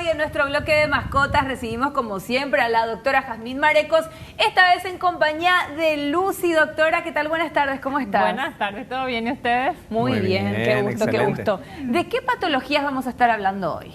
hoy en nuestro bloque de mascotas recibimos como siempre a la doctora Jazmín Marecos, esta vez en compañía de Lucy. Doctora, ¿qué tal? Buenas tardes, ¿cómo estás? Buenas tardes, ¿todo bien y ustedes? Muy bien, qué gusto, excelente. Qué gusto. ¿De qué patologías vamos a estar hablando hoy?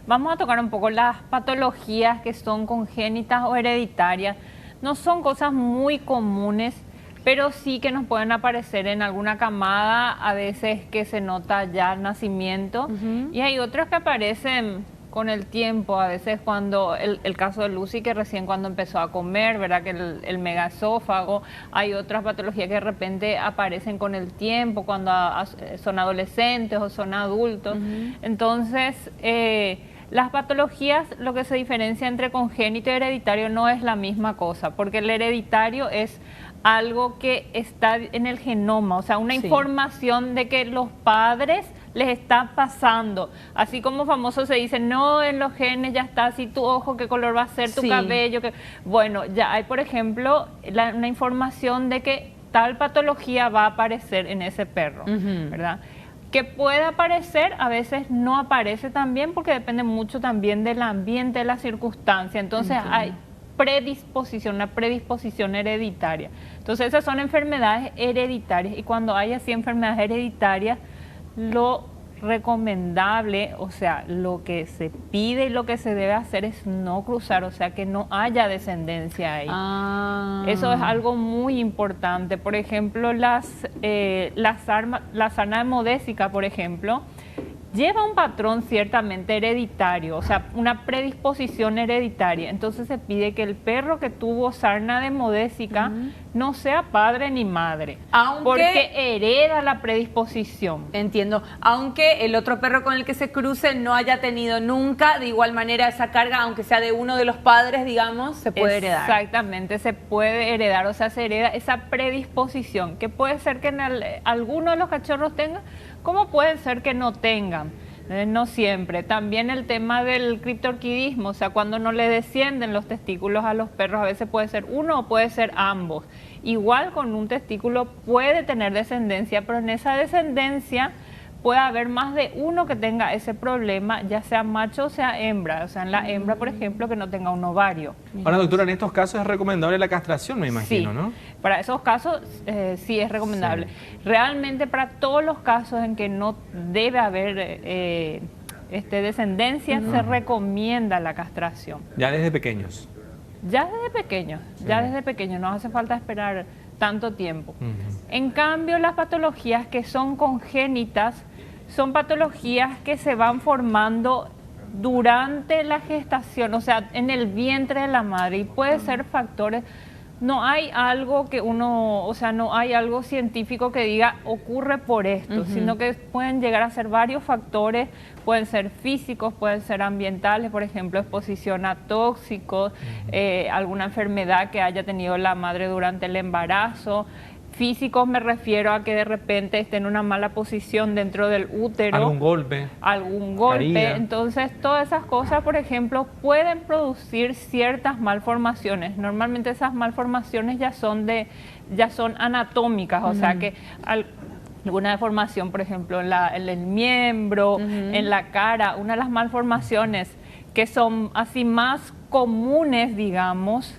Vamos a tocar un poco las patologías que son congénitas o hereditarias. No son cosas muy comunes, pero sí que nos pueden aparecer en alguna camada, a veces que se nota ya al nacimiento, y hay otras que aparecen con el tiempo, a veces cuando, el caso de Lucy, que recién cuando empezó a comer, ¿verdad? Que el megaesófago, hay otras patologías que de repente aparecen con el tiempo, cuando son adolescentes o son adultos. Entonces, las patologías, lo que se diferencia entre congénito y hereditario no es la misma cosa, porque el hereditario es algo que está en el genoma, o sea, una información de que los padres les está pasando. Así como famoso se dice, no, en los genes ya está así tu ojo, qué color va a ser tu cabello. Bueno, ya hay, por ejemplo, una información de que tal patología va a aparecer en ese perro, ¿verdad? Que puede aparecer, a veces no aparece también, porque depende mucho también del ambiente, de la circunstancia. Entonces hay predisposición, una predisposición hereditaria. Entonces esas son enfermedades hereditarias, y cuando hay así enfermedades hereditarias, lo recomendable, o sea, lo que se pide y lo que se debe hacer es no cruzar, o sea, que no haya descendencia ahí. Eso es algo muy importante. Por ejemplo, la sarna hemodésica, por ejemplo, lleva un patrón ciertamente hereditario, o sea, una predisposición hereditaria. Entonces se pide que el perro que tuvo sarna hemodésica no sea padre ni madre, porque hereda la predisposición. Entiendo, aunque el otro perro con el que se cruce no haya tenido nunca de igual manera esa carga, aunque sea de uno de los padres, digamos, se puede heredar. Exactamente, se puede heredar, o sea, se hereda esa predisposición, que puede ser que en alguno de los cachorros tenga, como puede ser que no tengan. No siempre. También el tema del criptorquidismo, o sea, cuando no le descienden los testículos a los perros, a veces puede ser uno o puede ser ambos. Igual con un testículo puede tener descendencia, pero en esa descendencia puede haber más de uno que tenga ese problema, ya sea macho o sea hembra. O sea, en la hembra, por ejemplo, que no tenga un ovario. Ahora, doctora, en estos casos es recomendable la castración, me imagino, ¿no? Para esos casos sí es recomendable. Realmente para todos los casos en que no debe haber descendencia, se recomienda la castración. Ya desde pequeños. Ya desde pequeños, no hace falta esperar tanto tiempo. En cambio, las patologías que son congénitas son patologías que se van formando durante la gestación, o sea, en el vientre de la madre, y puede ser factores. No hay algo que no hay algo científico que diga ocurre por esto, sino que pueden llegar a ser varios factores, pueden ser físicos, pueden ser ambientales, por ejemplo, exposición a tóxicos, alguna enfermedad que haya tenido la madre durante el embarazo. Físicos me refiero a que de repente esté en una mala posición dentro del útero. Algún golpe. Entonces todas esas cosas, por ejemplo, pueden producir ciertas malformaciones. Normalmente esas malformaciones ya son anatómicas, o sea que alguna deformación, por ejemplo, en el miembro, en la cara. Una de las malformaciones que son así más comunes, digamos,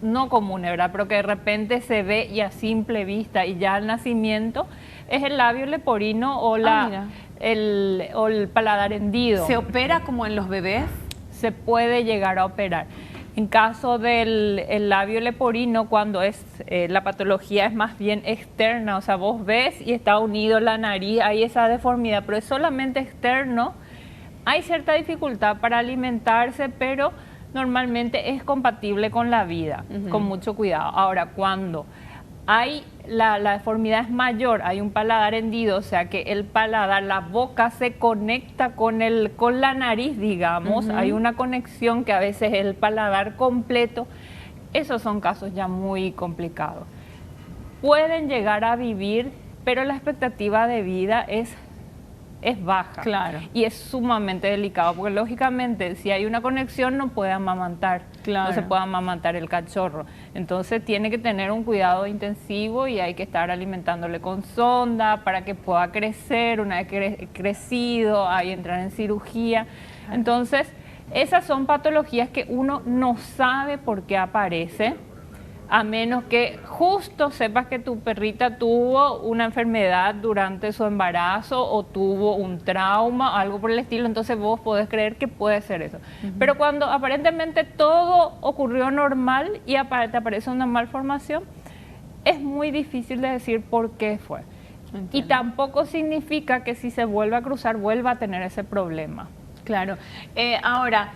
no comunes, ¿verdad? Pero que de repente se ve y a simple vista y ya al nacimiento, es el labio leporino o el paladar hendido. ¿Se opera como en los bebés? Se puede llegar a operar. En caso del labio leporino, cuando la patología es más bien externa, o sea, vos ves y está unido la nariz, hay esa deformidad, pero es solamente externo, hay cierta dificultad para alimentarse, pero normalmente es compatible con la vida, con mucho cuidado. Ahora, cuando la deformidad es mayor, hay un paladar hendido, o sea que el paladar, la boca se conecta con la nariz, digamos, hay una conexión que a veces es el paladar completo. Esos son casos ya muy complicados. Pueden llegar a vivir, pero la expectativa de vida es baja. Claro. Y es sumamente delicado, porque lógicamente si hay una conexión no puede amamantar, no se puede amamantar el cachorro. Entonces tiene que tener un cuidado intensivo y hay que estar alimentándole con sonda para que pueda crecer. Una vez crecido, ahí entrar en cirugía. Entonces, esas son patologías que uno no sabe por qué aparece, a menos que justo sepas que tu perrita tuvo una enfermedad durante su embarazo o tuvo un trauma, algo por el estilo, entonces vos podés creer que puede ser eso. Pero cuando aparentemente todo ocurrió normal y te aparece una malformación, es muy difícil de decir por qué fue. Entiendo. Y tampoco significa que si se vuelve a cruzar vuelva a tener ese problema. Claro. Ahora,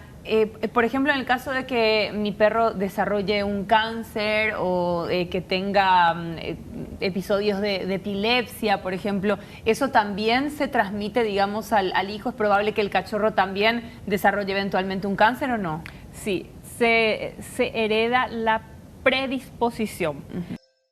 por ejemplo, en el caso de que mi perro desarrolle un cáncer o que tenga episodios de epilepsia, por ejemplo, ¿eso también se transmite, digamos, al hijo? ¿Es probable que el cachorro también desarrolle eventualmente un cáncer o no? Sí, se hereda la predisposición.